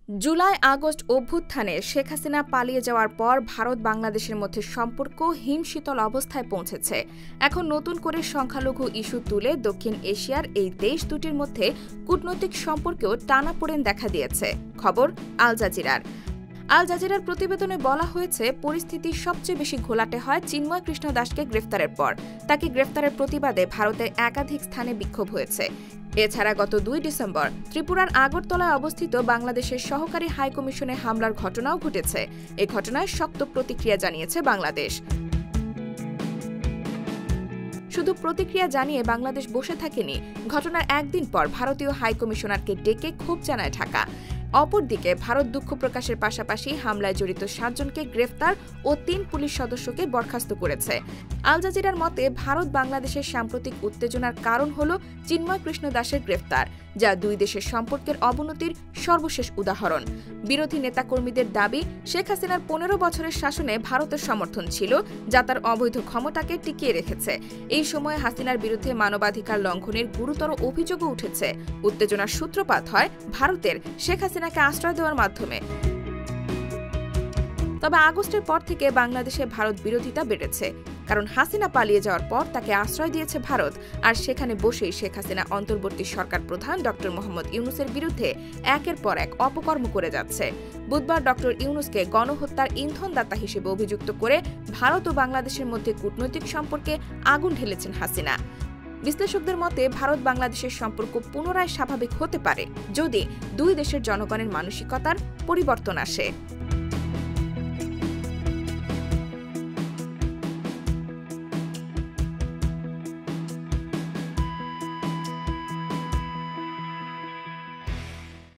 July August অভ্যুত্থানে শেখ হাসিনা পালিয়ে যাওয়ার পর ভারত বাংলাদেশের মধ্যে সম্পর্ক হিমশীতল অবস্থায় পৌঁছেছে। এখন নতুন করে সংখ্যালঘু ইস্যু তুলে দক্ষিণ এশিয়ার এই দেশ দুটির মধ্যে কূটনৈতিক সম্পর্কেও টানাপোড়েন দেখা দিয়েছে। খবর আল জাজিরার। আল জাজিরার প্রতিবেদনে বলা হয়েছে, পরিস্থিতি সবচেয়ে বেশি ঘোলাটে হয় চিন্ময় কৃষ্ণ দাসকে গ্রেফতারের পর। তাকে গ্রেফতারের প্রতিবাদে ভারতের একাধিক স্থানে বিক্ষোভ হয়েছে। এছাড়া গত ২ ডিসেম্বর ত্রিপুরার আগরতলায় অবস্থিত বাংলাদেশের সহকারী হাইকমিশনে হামলার ঘটনাও ঘটেছে। এ ঘটনায় শক্ত প্রতিক্রিয়া জানিয়েছে বাংলাদেশ। শুধু প্রতিক্রিয়া জানিয়ে বাংলাদেশ বসে থাকেনি, ঘটনার একদিন পর ভারতীয় হাইকমিশনারকে ডেকে ক্ষোভ জানায় ঢাকা। অপরদিকে ভারত দুঃখ প্রকাশের পাশাপাশি হামলায় জড়িত ৭ জনকে গ্রেফতার ও ৩ পুলিশ সদস্যকে বরখাস্ত করেছে। আল জাজিরার মতে, ভারত বাংলাদেশের সাম্প্রতিক উত্তেজনার কারণ হল চিন্ময় কৃষ্ণ দাসের গ্রেফতার, যা দুই দেশের সম্পর্কের অবনতির সর্বশেষ উদাহরণ। বিরোধী নেতাকর্মীদের দাবি, শেখ হাসিনার ১৫ বছরের শাসনে ভারতের সমর্থন ছিল, যা তার অবৈধ ক্ষমতাকে টিকিয়ে রেখেছে। এই সময়ে হাসিনার বিরুদ্ধে মানবাধিকার লঙ্ঘনের গুরুতর অভিযোগও উঠেছে। উত্তেজনার সূত্রপাত হয় ভারতের শেখ হাসিনাকে আশ্রয় দেওয়ার মাধ্যমে। তবে আগস্টের পর থেকে বাংলাদেশে ভারত বিরোধিতা বেড়েছে, কারণ হাসিনা পালিয়ে যাওয়ার পর তাকে আশ্রয় দিয়েছে ভারত, আর সেখানে বসেই শেখ হাসিনা অন্তর্বর্তী সরকার প্রধান ড মোহাম্মদ ইউনূসের বিরুদ্ধে একের পর এক অপকর্ম করে যাচ্ছে। বুধবার ড ইউনূসকে গণহত্যার ইন্ধনদাতা হিসেবে অভিযুক্ত করে ভারত ও বাংলাদেশের মধ্যে কূটনৈতিক সম্পর্কে আগুন ঢেলেছেন হাসিনা। বিশ্লেষকদের মতে, ভারত বাংলাদেশের সম্পর্ক পুনরায় স্বাভাবিক হতে পারে যদি দুই দেশের জনগণের মানসিকতার পরিবর্তন আসে।